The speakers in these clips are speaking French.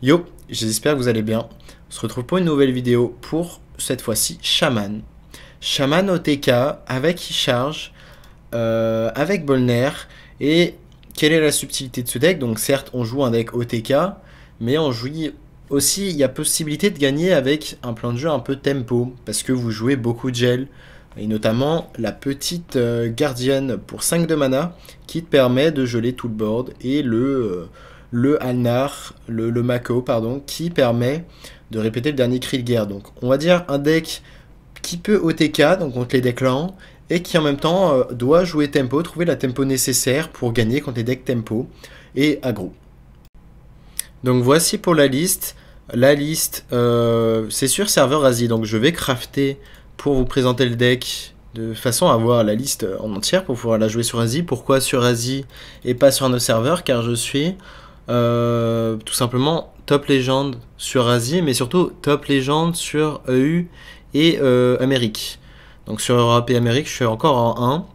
Yo, j'espère que vous allez bien. On se retrouve pour une nouvelle vidéo pour, cette fois-ci, Shaman. Shaman OTK avec charge, avec Bolner. Et quelle est la subtilité de ce deck? Donc certes, on joue un deck OTK, mais on joue aussi, il y a possibilité de gagner avec un plan de jeu un peu tempo, parce que vous jouez beaucoup de gel. Et notamment la petite gardienne pour 5 de mana qui te permet de geler tout le board et le Alnar, le Mako, pardon, qui permet de répéter le dernier cri de guerre. Donc on va dire un deck qui peut OTK, donc contre les decks lents, et qui en même temps doit jouer tempo, trouver la tempo nécessaire pour gagner contre les decks tempo et aggro. Donc voici pour la liste. La liste, c'est sur serveur Asie, donc je vais crafter pour vous présenter le deck de façon à avoir la liste en entière pour pouvoir la jouer sur Asie. Pourquoi sur Asie et pas sur nos serveurs? Car je suis tout simplement top légende sur Asie, mais surtout top légende sur EU et Amérique. Donc sur Europe et Amérique, je suis encore en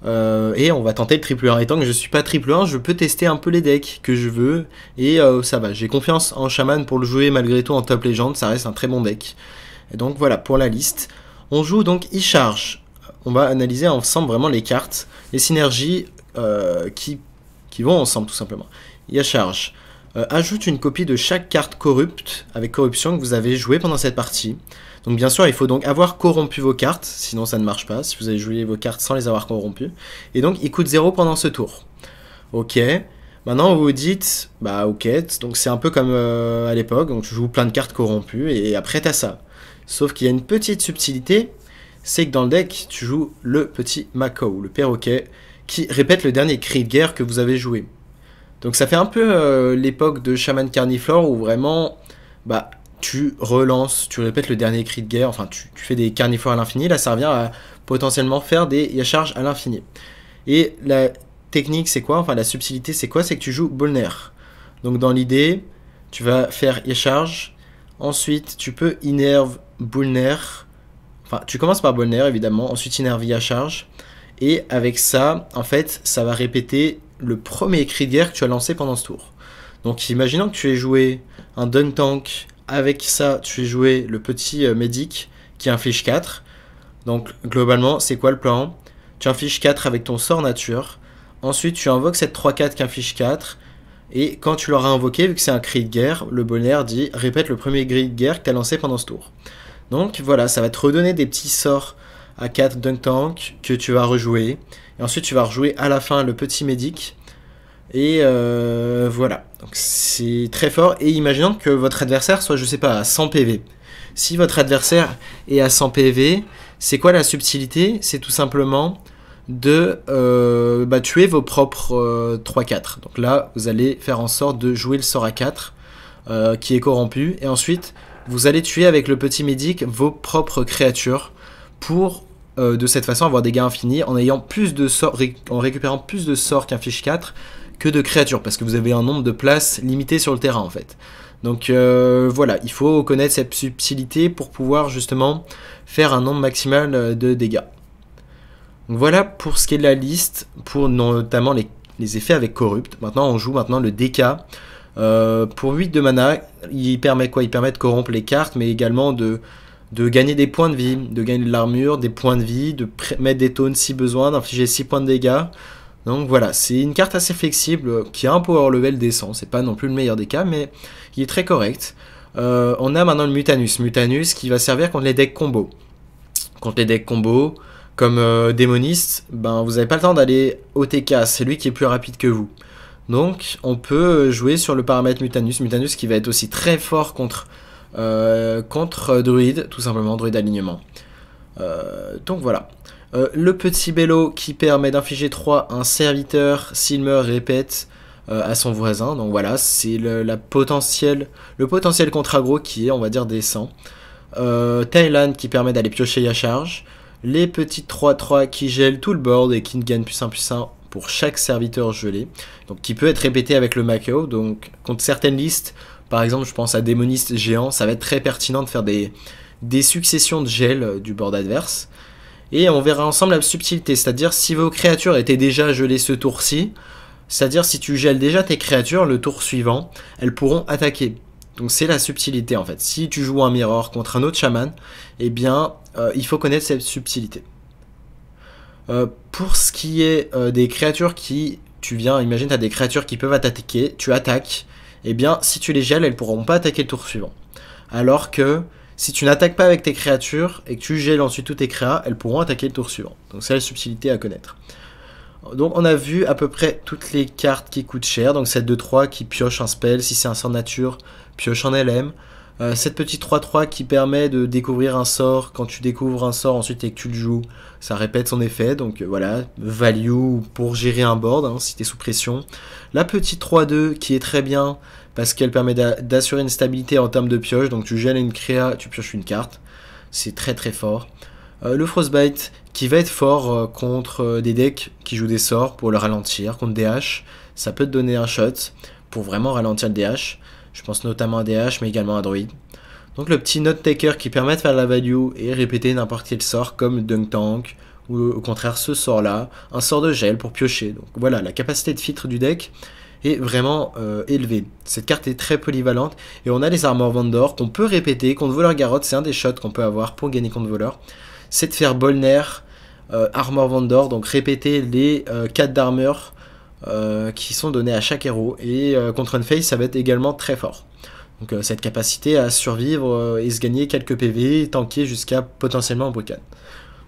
1. Et on va tenter le triple 1. Et tant que je suis pas triple 1, je peux tester un peu les decks que je veux. Et ça va, j'ai confiance en Shaman pour le jouer malgré tout en top légende. Ça reste un très bon deck. Et donc voilà pour la liste. On joue donc e-charge. On va analyser ensemble vraiment les cartes, les synergies qui vont ensemble tout simplement. E-charge. Ajoute une copie de chaque carte corrupte avec corruption que vous avez joué pendant cette partie. Donc bien sûr, il faut donc avoir corrompu vos cartes, sinon ça ne marche pas, si vous avez joué vos cartes sans les avoir corrompues. Et donc, il coûte 0 pendant ce tour. Ok. Maintenant, vous vous dites, bah ok, donc c'est un peu comme à l'époque, donc tu joues plein de cartes corrompues, et après t'as ça. Sauf qu'il y a une petite subtilité, c'est que dans le deck, tu joues le petit Mako, le perroquet, qui répète le dernier cri de guerre que vous avez joué. Donc ça fait un peu l'époque de Shaman Carniflore, où vraiment, bah, tu relances, tu répètes le dernier cri de guerre, enfin tu fais des carnivores à l'infini, là ça revient à potentiellement faire des charges à l'infini. Et la technique c'est quoi, enfin la subtilité c'est quoi, c'est que tu joues Bolner. Donc dans l'idée, tu vas faire charge, ensuite tu peux Innerve Bolner, enfin tu commences par Bolner évidemment, ensuite Innerve charge, et avec ça, en fait, ça va répéter le premier cri de guerre que tu as lancé pendant ce tour. Donc imaginons que tu aies joué un Dunk Tank. Avec ça, tu fais jouer le petit Medic qui inflige 4. Donc, globalement, c'est quoi le plan? Tu infliges 4 avec ton sort nature. Ensuite, tu invoques cette 3-4 qui inflige 4. Et quand tu l'auras invoqué, vu que c'est un cri de guerre, le bonheur dit répète le premier cri de guerre que tu as lancé pendant ce tour. Donc, voilà, ça va te redonner des petits sorts à 4 Dunk Tank que tu vas rejouer. Et ensuite, tu vas rejouer à la fin le petit Medic. Et voilà, donc c'est très fort. Et imaginons que votre adversaire soit, je sais pas, à 100 PV. Si votre adversaire est à 100 PV, c'est quoi la subtilité? C'est tout simplement de tuer vos propres 3-4. Donc là, vous allez faire en sorte de jouer le sort à 4 qui est corrompu. Et ensuite, vous allez tuer avec le petit médic vos propres créatures pour de cette façon avoir des gains infinis en ayant plus de sorts, en récupérant plus de sorts qu'inflige 4 que de créatures, parce que vous avez un nombre de places limité sur le terrain en fait. Donc voilà, il faut connaître cette subtilité pour pouvoir justement faire un nombre maximal de dégâts. Donc voilà pour ce qui est de la liste, pour notamment les effets avec Corrupt. Maintenant on joue le DK. Pour 8 de mana, il permet quoi? Il permet de corrompre les cartes, mais également de gagner des points de vie, de gagner de l'armure, des points de vie, de mettre des taunes si besoin, d'infliger 6 points de dégâts. Donc voilà, c'est une carte assez flexible qui a un power level décent, c'est pas non plus le meilleur des cas, mais il est très correct. On a maintenant le Mutanus qui va servir contre les decks combo. Contre les decks combo, comme Démoniste, ben, vous n'avez pas le temps d'aller OTK, c'est lui qui est plus rapide que vous. Donc on peut jouer sur le paramètre Mutanus qui va être aussi très fort contre Druid, tout simplement, Druid alignement. Donc voilà. Le petit Bello qui permet d'infliger 3 à un serviteur s'il meurt répète à son voisin. Donc voilà, c'est le potentiel contre aggro qui est, on va dire, décent. Thailand qui permet d'aller piocher à charge. Les petites 3-3 qui gèlent tout le board et qui ne gagnent +1/+1 pour chaque serviteur gelé. Donc qui peut être répété avec le Mako. Donc contre certaines listes, par exemple je pense à Démoniste géant, ça va être très pertinent de faire des successions de gel du board adverse. Et on verra ensemble la subtilité, c'est-à-dire si vos créatures étaient déjà gelées ce tour-ci, c'est-à-dire si tu gèles déjà tes créatures, le tour suivant, elles pourront attaquer. Donc c'est la subtilité en fait. Si tu joues un mirror contre un autre chaman, eh bien il faut connaître cette subtilité. Pour ce qui est des créatures qui... Tu viens, imagine tu as des créatures qui peuvent t'attaquer, tu attaques, eh bien si tu les gèles, elles pourront pas attaquer le tour suivant. Alors que si tu n'attaques pas avec tes créatures et que tu gèles ensuite tous tes créas, elles pourront attaquer le tour suivant. Donc c'est la subtilité à connaître. Donc on a vu à peu près toutes les cartes qui coûtent cher. Donc cette 2-3 qui pioche un spell, si c'est un sort nature, pioche un LM. Cette petite 3-3 qui permet de découvrir un sort. Quand tu découvres un sort ensuite et que tu le joues, ça répète son effet. Donc voilà, value pour gérer un board hein, si tu es sous pression. La petite 3-2 qui est très bien parce qu'elle permet d'assurer une stabilité en termes de pioche. Donc tu gèles une créa, tu pioches une carte. C'est très très fort. Le Frostbite qui va être fort contre des decks qui jouent des sorts pour le ralentir. Contre DH, ça peut te donner un shot pour vraiment ralentir le DH. Je pense notamment à DH mais également à Druid. Donc le petit Note Taker qui permet de faire la value et répéter n'importe quel sort comme Dunk Tank ou au contraire ce sort là, un sort de gel pour piocher. Donc voilà, la capacité de filtre du deck est vraiment élevée. Cette carte est très polyvalente et on a les Armor Vendor qu'on peut répéter contre Voleur Garrote, c'est un des shots qu'on peut avoir pour gagner contre Voleur. C'est de faire Bolner, Armor Vendor, donc répéter les 4 d'armure qui sont donnés à chaque héros. Et contre Unface, ça va être également très fort. Donc cette capacité à survivre et se gagner quelques PV, tanker jusqu'à potentiellement un Brucan.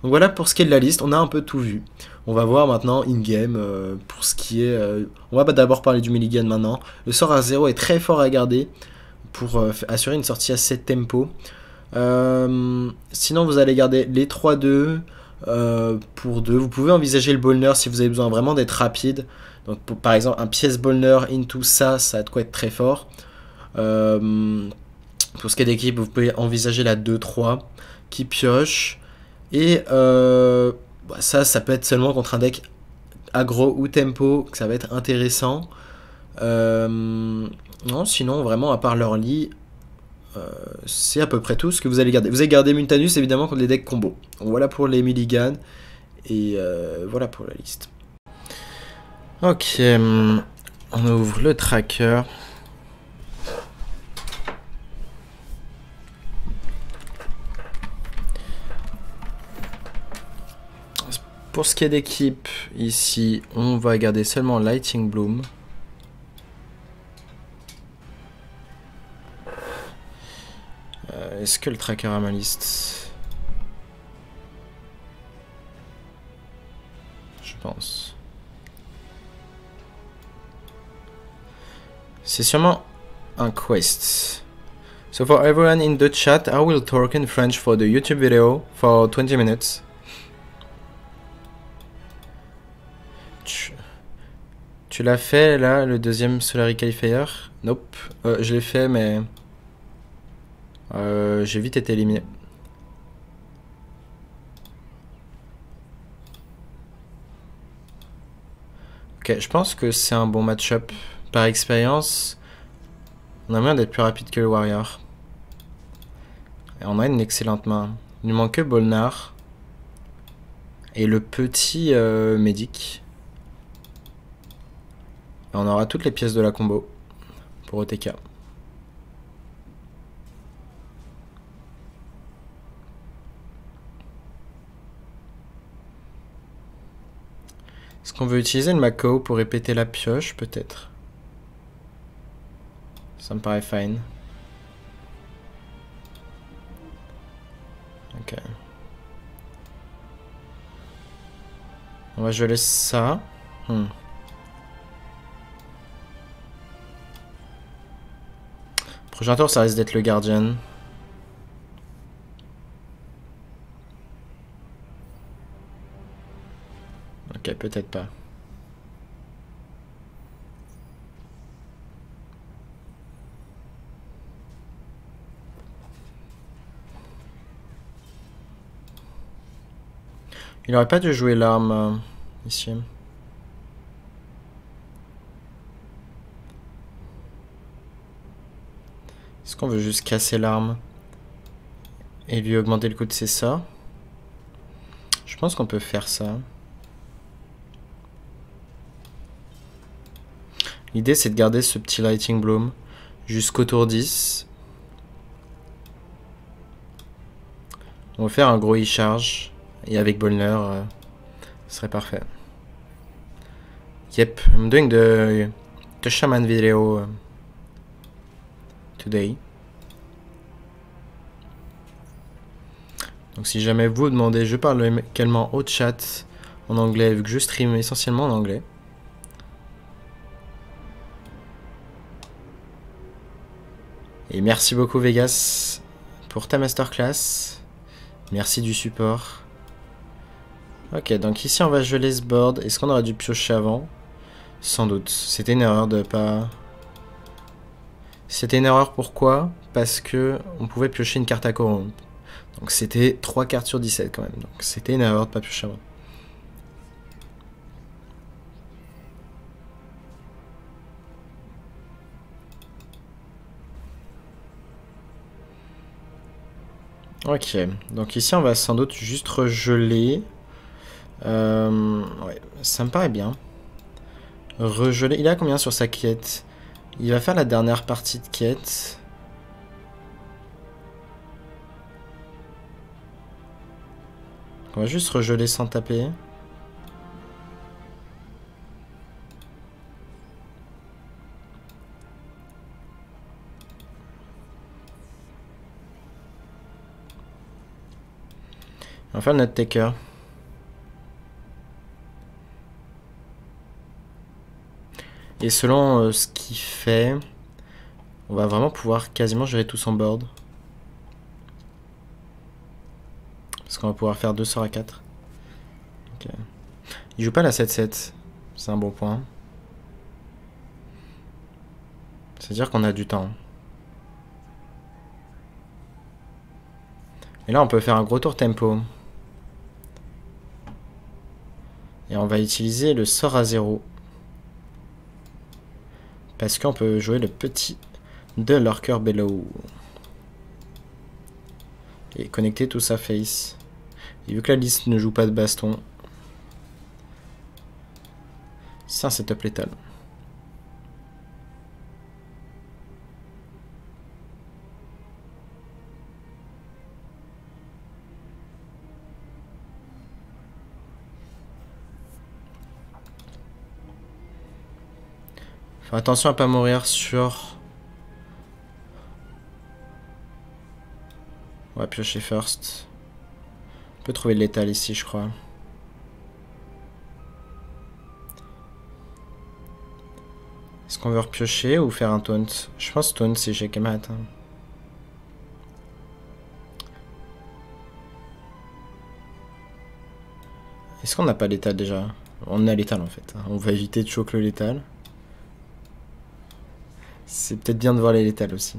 Donc voilà pour ce qui est de la liste, on a un peu tout vu. On va voir maintenant in-game pour ce qui est... on va d'abord parler du mulligan maintenant. Le sort à 0 est très fort à garder pour assurer une sortie à 7 tempo. Sinon vous allez garder les 3-2 pour 2. Vous pouvez envisager le Bolner si vous avez besoin vraiment d'être rapide. Donc par exemple un pièce Bolner into ça a de quoi être très fort. Pour ce qui est d'équipe, vous pouvez envisager la 2-3 qui pioche. Et ça peut être seulement contre un deck aggro ou tempo, que ça va être intéressant. Non, sinon vraiment à part leur lit, c'est à peu près tout ce que vous allez garder. Vous allez garder Muntanus évidemment contre les decks combo. Donc voilà pour les mulligans. Et voilà pour la liste. Ok, on ouvre le tracker. Pour ce qui est d'équipe, ici, on va garder seulement Lightning Bloom. Est-ce que le tracker a ma liste? Je pense. C'est sûrement un quest. So for everyone in the chat, I will talk in French for the YouTube video for 20 minutes. Tu l'as fait là, le deuxième Solary Qualifier? Nope. Je l'ai fait mais... j'ai vite été éliminé. Ok, je pense que c'est un bon match-up. Par expérience, on a moyen d'être plus rapide que le Warrior. Et on a une excellente main. Il nous manque que Bolnar. Et le petit Medic. Et on aura toutes les pièces de la combo pour OTK. Est-ce qu'on veut utiliser le Mako pour répéter la pioche? Peut-être. Ça me paraît fine. Ok. On va jouer ça. Prochain tour, ça risque d'être le Guardian. Ok, peut-être pas. Il aurait pas dû jouer l'arme ici. Est-ce qu'on veut juste casser l'arme et lui augmenter le coût de ses sorts? Je pense qu'on peut faire ça. L'idée c'est de garder ce petit Lightning Bloom. jusqu'au tour 10. On va faire un gros e-charge. Et avec Bolner, ce serait parfait. Yep, I'm doing the shaman video today. Donc si jamais vous demandez, je parle également au chat en anglais, vu que je stream essentiellement en anglais. Et merci beaucoup Vegas pour ta masterclass. Merci du support. Ok, donc ici on va geler ce board. Est-ce qu'on aurait dû piocher avant? Sans doute. C'était une erreur de pas... C'était une erreur pourquoi? Parce que on pouvait piocher une carte à corrompre. Donc c'était 3 cartes sur 17 quand même. Donc c'était une erreur de pas piocher avant. Ok, donc ici on va sans doute juste regeler. Ouais, ça me paraît bien. Regeler. Il a combien sur sa quête? Il va faire la dernière partie de quête. On va juste regeler sans taper. On va faire notre taker. Et selon ce qu'il fait, on va vraiment pouvoir quasiment gérer tout son board. Parce qu'on va pouvoir faire 2 sorts à 4. Okay. Il joue pas la 7-7. C'est un bon point. C'est-à-dire qu'on a du temps. Et là, on peut faire un gros tour tempo. Et on va utiliser le sort à 0. Parce qu'on peut jouer le petit de Lurker Below. Et connecter tout sa face. Et vu que la liste ne joue pas de baston, c'est un setup létal. Faire attention à pas mourir sur... On va piocher first. On peut trouver le létal ici, je crois. Est-ce qu'on veut repiocher ou faire un taunt? Je pense taunt si j'ai Kemat. Hein. Est-ce qu'on n'a pas létal déjà? On a létal en fait. On va éviter de choquer le létal. C'est peut-être bien de voir les létales aussi.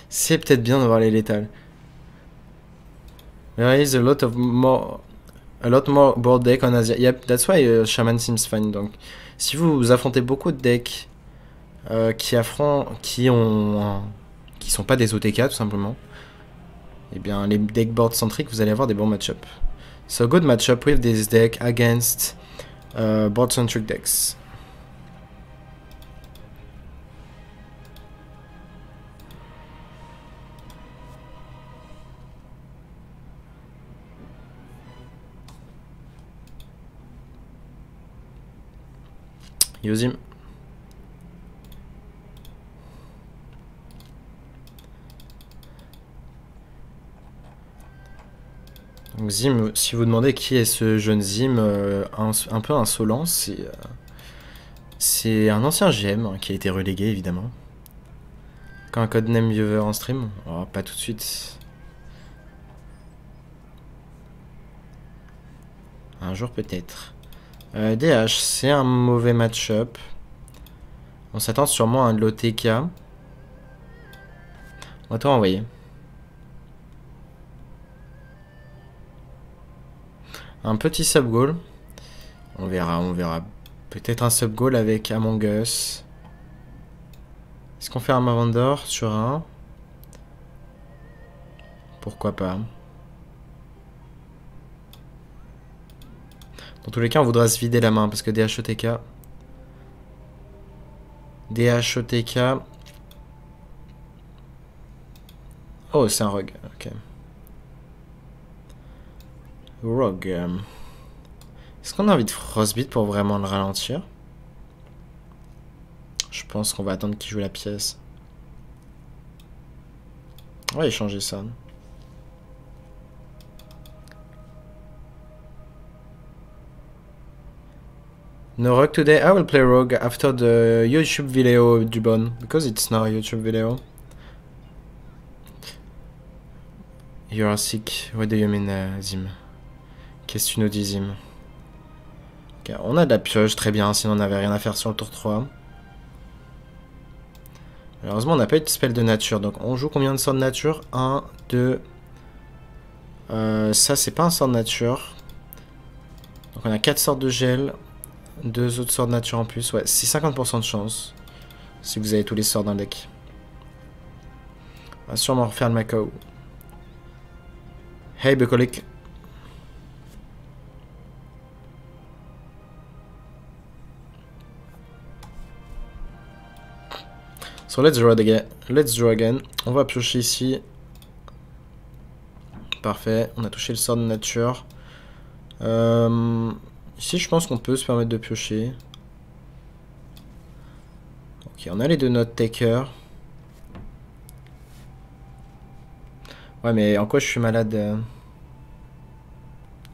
C'est peut-être bien de voir les létales. There is a lot more board deck on Asia. Yep, that's why Shaman seems fine. Donc, si vous affrontez beaucoup de decks qui sont pas des OTK tout simplement, eh bien les deck board centriques, vous allez avoir des bons match-up. So good match-up with this deck against board centric decks. Yozim. Donc Zim, si vous demandez qui est ce jeune Zim un peu insolent, c'est un ancien GM hein, qui a été relégué évidemment. Quand un codename viewer en stream, oh, pas tout de suite. Un jour peut-être. DH, c'est un mauvais match-up. On s'attend sûrement à un de l'OTK. On va tout renvoyer. Un petit sub-goal. On verra, on verra. Peut-être un sub-goal avec Among Us. Est-ce qu'on fait un Mavandor sur un? Pourquoi pas. Dans tous les cas, on voudra se vider la main parce que DH OTK. DHOTK. Oh, c'est un rogue. Ok. Rogue. Est-ce qu'on a envie de Frostbeat pour vraiment le ralentir? Je pense qu'on va attendre qu'il joue la pièce. On va échanger ça. No rogue today. I will play rogue after the YouTube video, Dubon, because it's not a YouTube video. You are sick. What do you mean, Zim? Qu'est-ce que tu nous dis, Zim? Okay, on a de la pioche, très bien, sinon on n'avait rien à faire sur le tour 3. Malheureusement, on n'a pas eu de spell de nature, donc on joue combien de sorts de nature? 1, 2... ça, c'est pas un sort de nature. Donc on a 4 sorts de gel. 2 autres sorts de nature en plus. Ouais, c'est 50% de chance. Si vous avez tous les sorts d'un deck. On va sûrement refaire le Mako. Hey, Bucolic. So let's draw again. Let's draw again. On va piocher ici. Parfait. On a touché le sort de nature. Ici, je pense qu'on peut se permettre de piocher. Ok, on a les deux notes taker. Ouais, mais en quoi je suis malade,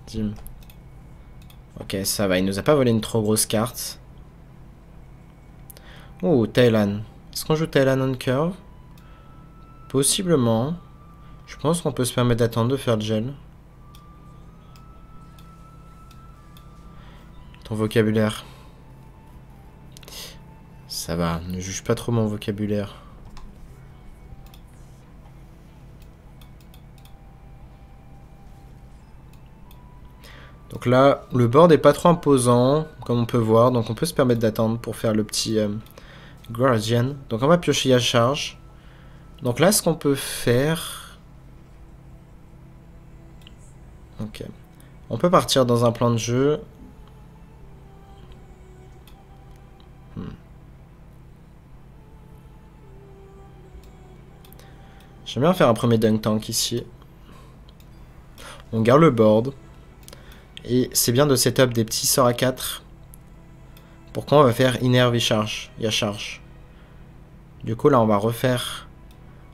Dim. Ok, ça va. Il nous a pas volé une trop grosse carte. Oh, Thailand. Est-ce qu'on joue Thailand on curve? Possiblement. Je pense qu'on peut se permettre d'attendre de faire le gel. Ton vocabulaire. Ça va, ne juge pas trop mon vocabulaire. Donc là, le board est pas trop imposant, comme on peut voir. Donc on peut se permettre d'attendre pour faire le petit Guardian. Donc on va piocher à charge. Donc là, ce qu'on peut faire... Ok. On peut partir dans un plan de jeu. J'aime bien faire un premier dunk tank ici. On garde le board. Et c'est bien de setup des petits sorts à 4. Pourquoi on va faire Innerve et charge. Il y a charge. Du coup là on va refaire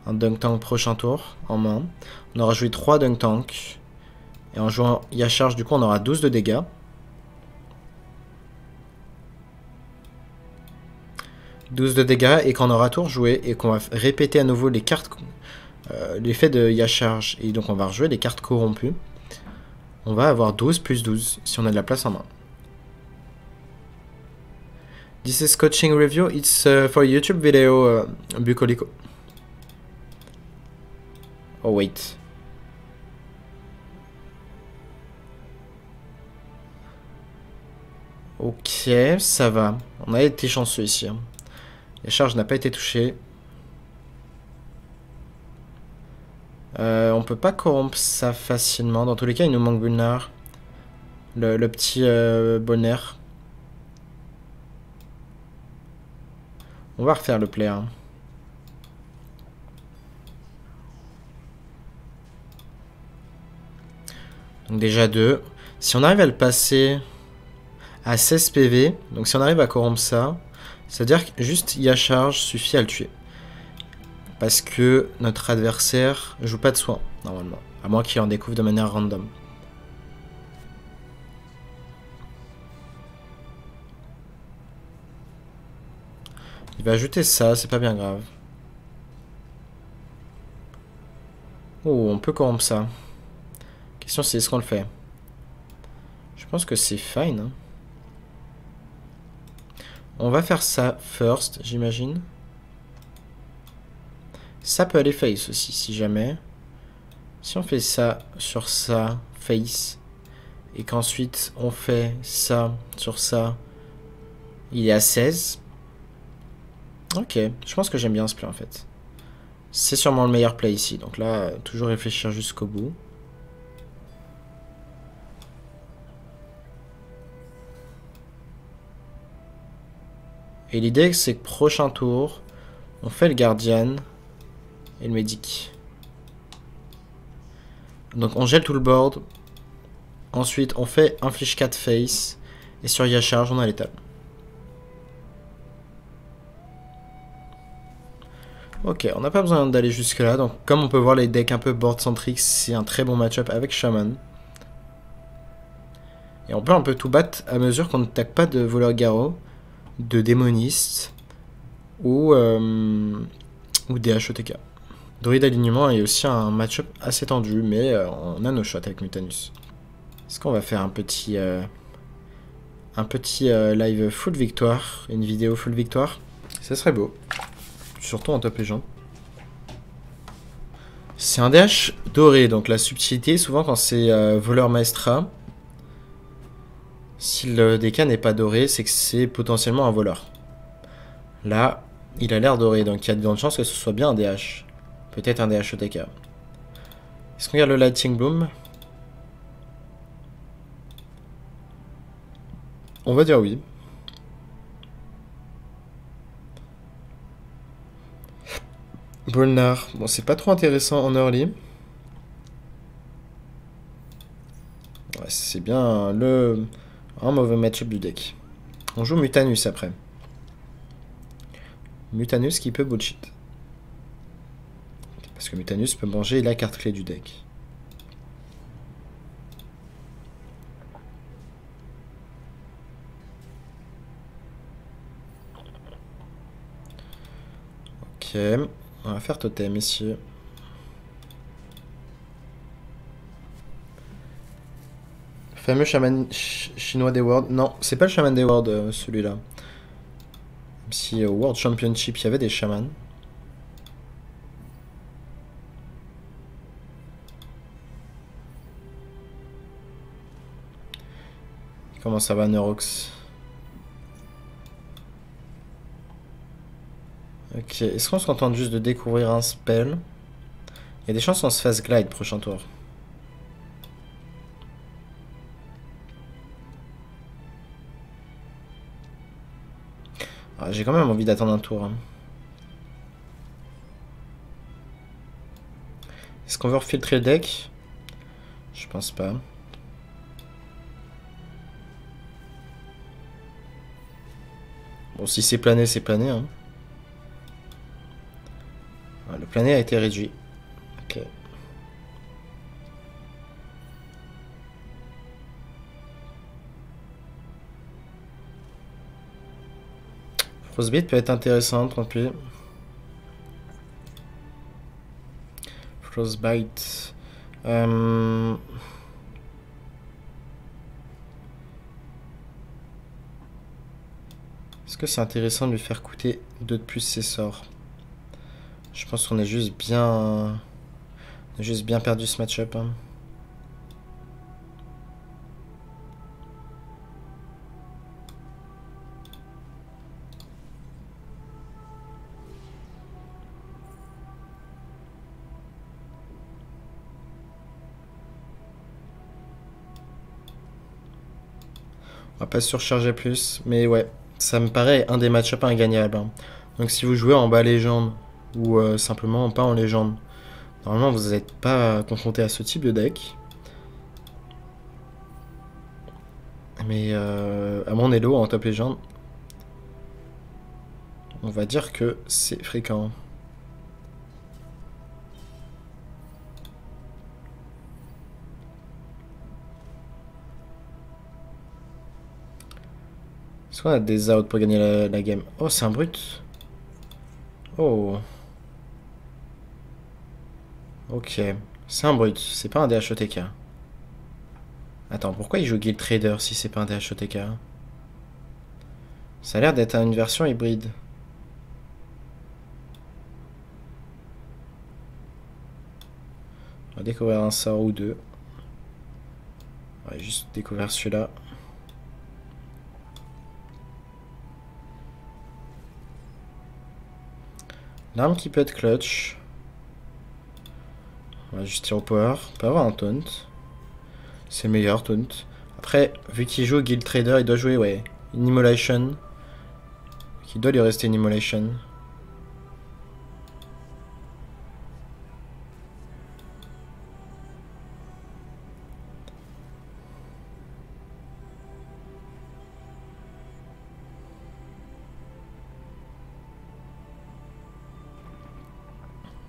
un dunk tank prochain tour en main. On aura joué 3 dunk tank. Et en jouant il y a charge du coup on aura 12 de dégâts. Et quand on aura tour joué et qu'on va répéter à nouveau les cartes, l'effet de Yacharge, et donc on va rejouer les cartes corrompues, on va avoir 12 plus 12 si on a de la place en main. This is coaching review, it's for YouTube video, Bucolico. Oh wait. Ok, ça va. On a été chanceux ici. La charge n'a pas été touchée. On peut pas corrompre ça facilement. Dans tous les cas, il nous manque Bulnar. Le petit bonner. On va refaire le play. Hein. Donc déjà 2. Si on arrive à le passer à 16 PV, donc si on arrive à corrompre ça, c'est-à-dire que juste Yacharge suffit à le tuer. Parce que notre adversaire joue pas de soin, normalement. À moins qu'il en découvre de manière random. Il va ajouter ça, c'est pas bien grave. Oh, on peut corrompre ça. Question c'est est-ce qu'on le fait? Je pense que c'est fine. Hein. On va faire ça first, j'imagine. Ça peut aller face aussi, si jamais. Si on fait ça sur ça, face, et qu'ensuite on fait ça sur ça, il est à 16. Ok, je pense que j'aime bien ce play en fait. C'est sûrement le meilleur play ici, donc là, toujours réfléchir jusqu'au bout. Et l'idée, c'est que prochain tour, on fait le Guardian et le Medic. Donc on gèle tout le board. Ensuite, on fait un Inflige 4 face. Et sur Yacharge, on a l'étape. Ok, on n'a pas besoin d'aller jusque là. Donc comme on peut voir les decks un peu board-centriques, c'est un très bon match-up avec Shaman. Et on peut un peu tout battre à mesure qu'on n'attaque pas de voleur Garo, de démoniste ou DHOTK. Druide alignement est aussi un match-up assez tendu, mais on a nos shots avec Mutanus. Est-ce qu'on va faire un petit live full victoire, une vidéo full victoire? Ça serait beau. Surtout en top légende. C'est un DH doré, donc la subtilité, souvent quand c'est voleur maestra, si le DK n'est pas doré, c'est que c'est potentiellement un voleur. Là, il a l'air doré, donc il y a de grandes chances que ce soit bien un DH. Peut-être un DH OTK. Est-ce qu'on regarde le Lightning Bloom? On va dire oui. Bolnar, bon c'est pas trop intéressant en early. Ouais, c'est bien un mauvais match-up du deck. On joue Mutanus après. Mutanus qui peut bullshit. Parce que Mutanus peut manger la carte clé du deck. Ok, on va faire totem ici. Fameux chaman chinois des Worlds. Non, c'est pas le chaman des Worlds celui-là. Même si au World Championship il y avait des chamans. Comment ça va, Neurox? Ok, est-ce qu'on se contente juste de découvrir un spell? Il y a des chances qu'on se fasse glide prochain tour. Ah, j'ai quand même envie d'attendre un tour. Hein. Est-ce qu'on veut refiltrer le deck? Je pense pas. Bon, si c'est plané, c'est plané. Hein. Ouais, le plané a été réduit. Ok. Frostbite peut être intéressant, tant pis. Frostbite. Est-ce que c'est intéressant de lui faire coûter 2 de plus ses sorts? Je pense qu'on est juste bien... On a juste bien perdu ce match-up. Hein. On va pas surcharger plus, mais ouais, ça me paraît un des match-up ingagnables. Hein. Donc si vous jouez en bas légende, ou simplement pas en légende, normalement vous n'êtes pas confronté à ce type de deck. Mais à mon elo en top légende, on va dire que c'est fréquent. Est-ce qu'on a des outs pour gagner la game? Oh, c'est un brut. Oh. Ok. C'est un brut, c'est pas un DHOTK. Attends, pourquoi il joue Guild Trader si c'est pas un DHOTK? Ça a l'air d'être une version hybride. On va découvrir un sort ou deux. On va juste découvrir celui-là. L'arme qui peut être clutch. On va juste tirer au power. On peut avoir un taunt. C'est meilleur taunt. Après, vu qu'il joue Guild Trader, il doit jouer, ouais, une Immolation. Qu'il doit lui rester une immolation.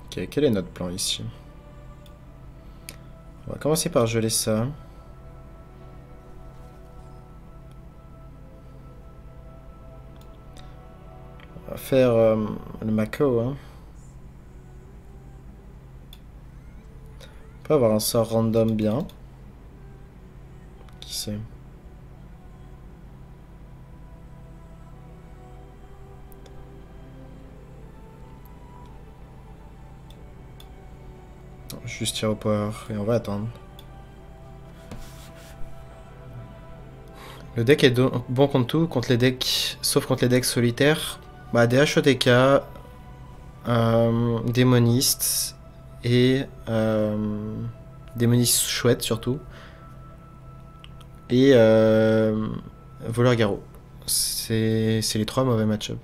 Ok, quel est notre plan ici? On va commencer par geler ça. On va faire le Mako. Hein. On peut avoir un sort random bien. Qui sait? Juste tirer au power et on va attendre. Le deck est bon contre tout, contre les decks, sauf contre les decks solitaires. Bah, des HOTK, démonistes et démonistes chouettes surtout. Et voleur garrot. C'est les trois mauvais match-up.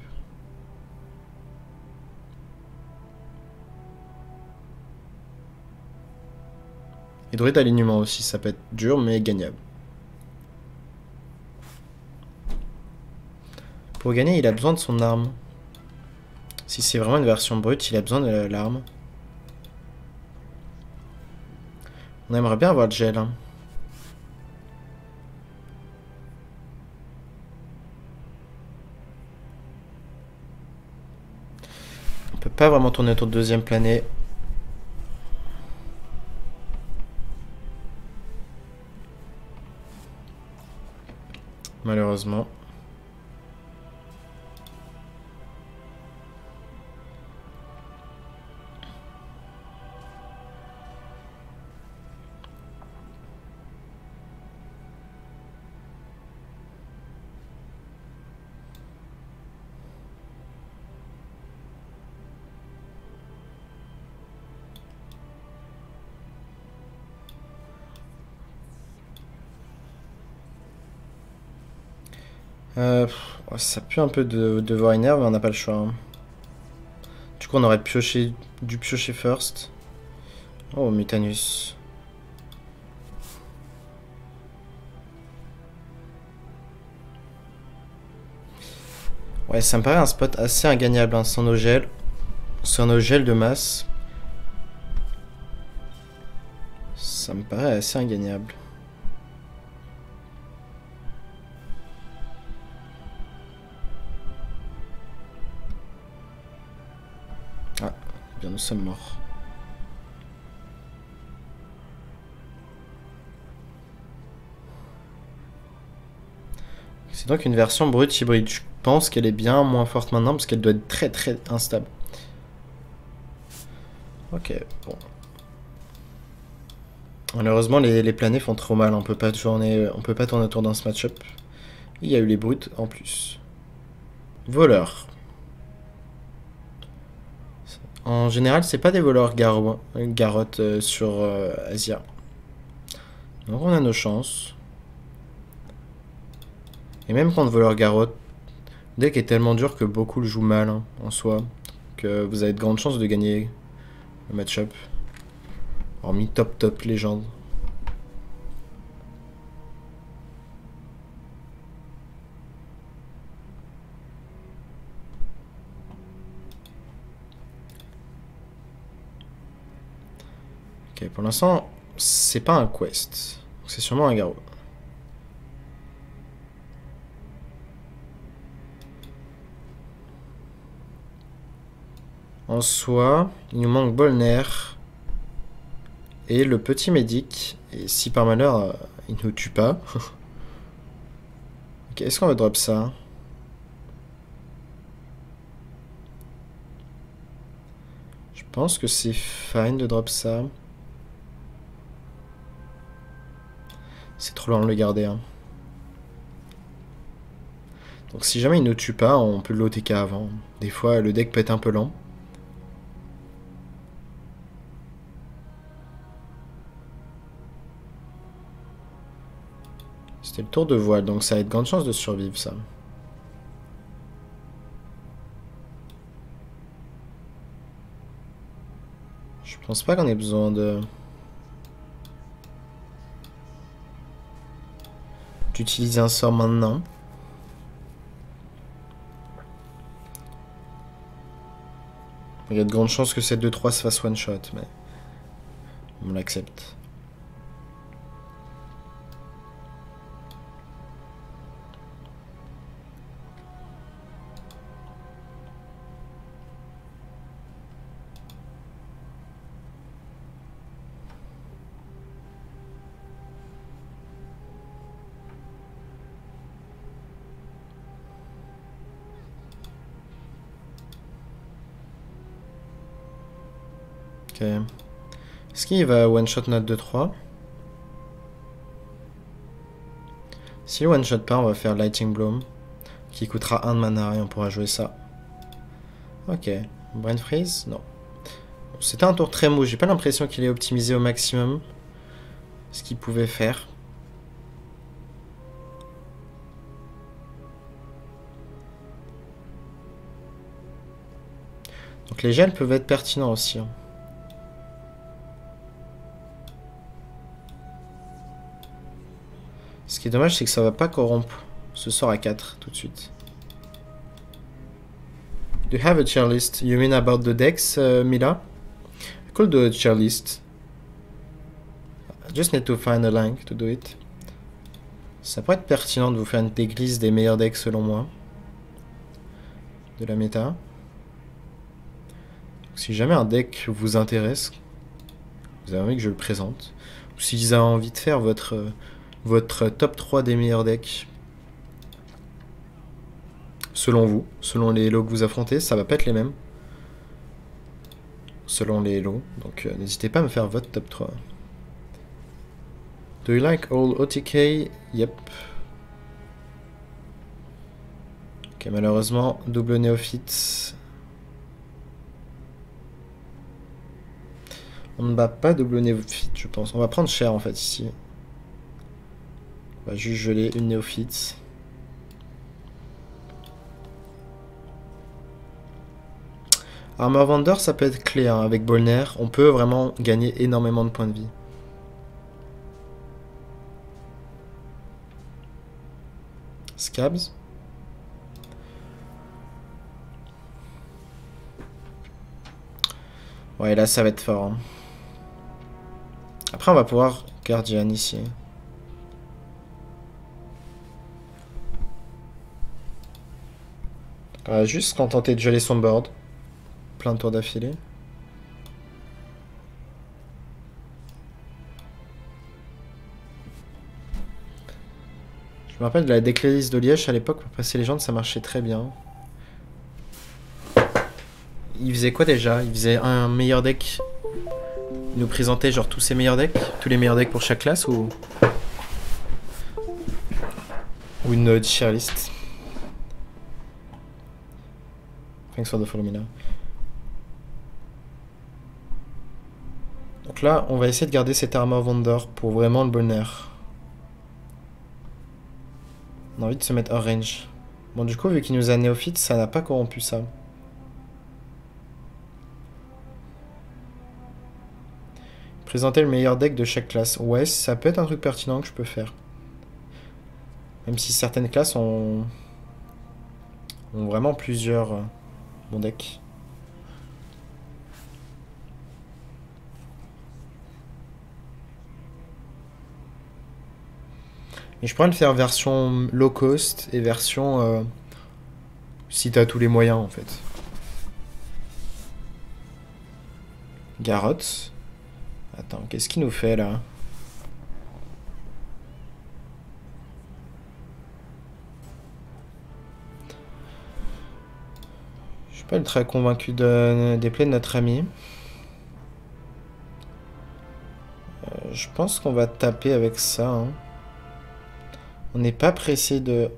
Et druide alignement aussi, ça peut être dur mais gagnable. Pour gagner, il a besoin de son arme. Si c'est vraiment une version brute, il a besoin de l'arme. On aimerait bien avoir le gel. Hein. On peut pas vraiment tourner autour de deuxième planet. Malheureusement. Ça pue un peu de Wariner, mais on n'a pas le choix. Hein. Du coup, on aurait dû piocher first. Oh, Mutanus. Ouais, ça me paraît un spot assez ingagnable, hein, sans nos gels. Sans nos gels de masse. Ça me paraît assez ingagnable. Ah, bien nous sommes morts. C'est donc une version brute hybride. Je pense qu'elle est bien moins forte maintenant parce qu'elle doit être très très instable. Ok, bon. Malheureusement, les planets font trop mal. On peut pas tourner autour dans ce match-up. Il y a eu les brutes en plus. Voleurs. En général, c'est pas des voleurs garottes sur Asia. Donc on a nos chances. Et même contre voleur garotte, le deck est tellement dur que beaucoup le jouent mal hein, en soi. Que vous avez de grandes chances de gagner le match-up. Hormis top légende. Ok, pour l'instant, c'est pas un quest. C'est sûrement un garrot. En soi, il nous manque Bolner et le petit médic. Et si par malheur, il ne nous tue pas. Ok, est-ce qu'on va drop ça? Je pense que c'est fine de drop ça. C'est trop lent de le garder. Hein. Donc si jamais il ne tue pas, on peut l'OTK avant. Des fois, le deck peut être un peu lent. C'était le tour de voile, donc ça a de grandes chances de survivre, ça. Je pense pas qu'on ait besoin de... d'utiliser un sort maintenant. Il y a de grandes chances que cette 2-3 se fasse one shot, mais on l'accepte. Ok. Est-ce qu'il va one-shot notre 2-3? Si le one-shot pas, on va faire Lightning Bloom, qui coûtera 1 de mana et on pourra jouer ça. Ok. Brain Freeze? Non. C'était un tour très mou, j'ai pas l'impression qu'il est optimisé au maximum ce qu'il pouvait faire. Donc les gels peuvent être pertinents aussi. Ce qui est dommage, c'est que ça va pas corrompre ce sort à 4 tout de suite. Do you have a tier list? You mean about the decks, Mila? I could do a tier list. I just need to find a link to do it. Ça pourrait être pertinent de vous faire une déglisse des meilleurs decks selon moi. De la méta. Si jamais un deck vous intéresse, vous avez envie que je le présente, ou si vous avez envie de faire votre top 3 des meilleurs decks, selon vous, selon les lots que vous affrontez, ça va pas être les mêmes. Selon les lots, donc n'hésitez pas à me faire votre top 3. Do you like all OTK? Yep. Ok, malheureusement, double néophyte. On ne bat pas double néophyte, je pense. On va prendre cher en fait ici. On va juste geler une néophyte. Armor Vendor, ça peut être clé hein. Avec Bolner. On peut vraiment gagner énormément de points de vie. Scabs. Ouais, là ça va être fort. Hein. Après, on va pouvoir Guardian ici. On va juste se contenter de geler son board. Plein de tours d'affilée. Je me rappelle de la Déclélise de Liège à l'époque pour passer légende, ça marchait très bien. Il faisait quoi déjà? Il faisait un meilleur deck. Il nous présentait genre tous ses meilleurs decks, tous les meilleurs decks pour chaque classe ou une tier list. Thanks for the follow me now. Donc là, on va essayer de garder cet Armor Vendor pour vraiment le bonheur. On a envie de se mettre hors range. Bon, du coup, vu qu'il nous a néophyte, ça n'a pas corrompu ça. Présenter le meilleur deck de chaque classe. Ouais, ça peut être un truc pertinent que je peux faire. Même si certaines classes ont vraiment plusieurs bons decks. Et je pourrais le faire version low cost et version si t'as tous les moyens en fait. Garrotte. Attends, qu'est-ce qu'il nous fait là? Je suis pas ultra convaincu des plays de notre ami. Je pense qu'on va taper avec ça. Hein. On n'est pas pressé de...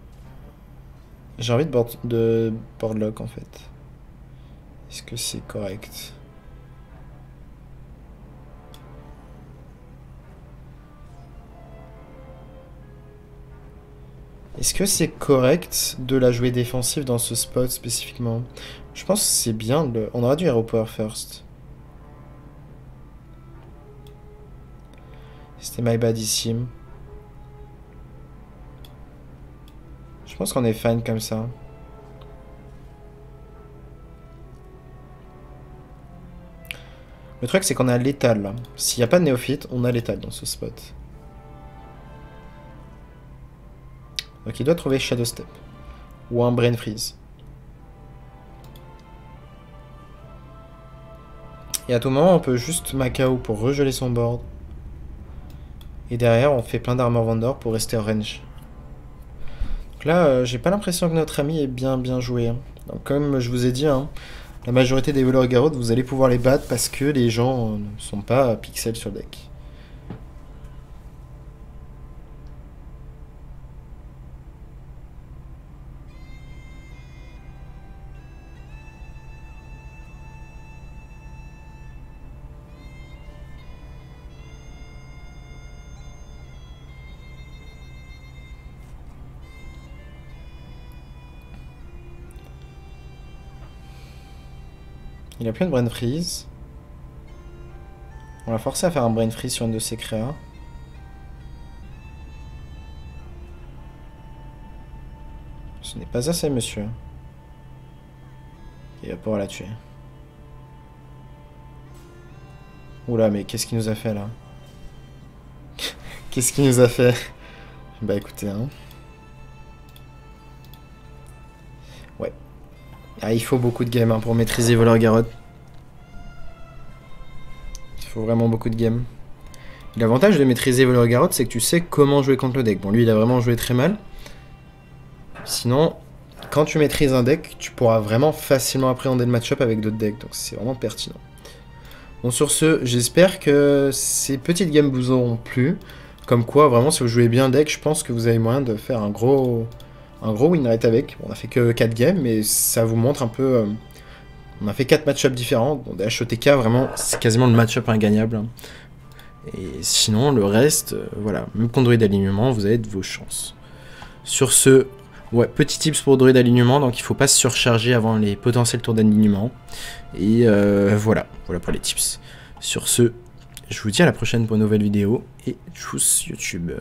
J'ai envie de boardlock en fait. Est-ce que c'est correct? Est-ce que c'est correct de la jouer défensive dans ce spot spécifiquement? Je pense que c'est bien. On aurait dû Hero Power first. C'était my bad ici. Je pense qu'on est fine comme ça. Le truc, c'est qu'on a l'étal là. S'il n'y a pas de néophyte, on a l'étal dans ce spot. Donc il doit trouver Shadow Step. Ou un Brain Freeze. Et à tout moment, on peut juste Macao pour regeler son board. Et derrière, on fait plein d'Armor Vendor pour rester en range. Donc là, j'ai pas l'impression que notre ami est bien joué. Hein. Donc comme je vous ai dit, hein, la majorité des voleurs Garrod, vous allez pouvoir les battre parce que les gens ne sont pas pixels sur le deck. Il a plus de Brain Freeze. On l'a forcé à faire un Brain Freeze sur une de ses créas. Ce n'est pas assez, monsieur. Il va pouvoir la tuer. Oula, mais qu'est-ce qu'il nous a fait, là? Qu'est-ce qu'il nous a fait? Bah écoutez, hein. Ouais. Ah, il faut beaucoup de games hein, pour maîtriser Voleur Garrod. Il faut vraiment beaucoup de games. L'avantage de maîtriser Voleur Garrod, c'est que tu sais comment jouer contre le deck. Bon, lui, il a vraiment joué très mal. Sinon, quand tu maîtrises un deck, tu pourras vraiment facilement appréhender le match-up avec d'autres decks. Donc c'est vraiment pertinent. Bon, sur ce, j'espère que ces petites games vous auront plu. Comme quoi, vraiment, si vous jouez bien deck, je pense que vous avez moyen de faire un gros win rate avec. Bon, on a fait que 4 games, mais ça vous montre un peu... on a fait 4 match-ups différents. Bon, des HOTK, vraiment, c'est quasiment le match-up ingagnable. Hein. Et sinon, le reste, voilà, même contre Druid Alignement, vous avez de vos chances. Sur ce, ouais, petit tips pour Druid Alignement, donc il ne faut pas se surcharger avant les potentiels tours d'alignement. Et voilà pour les tips. Sur ce, je vous dis à la prochaine pour une nouvelle vidéo, et tchuss YouTube.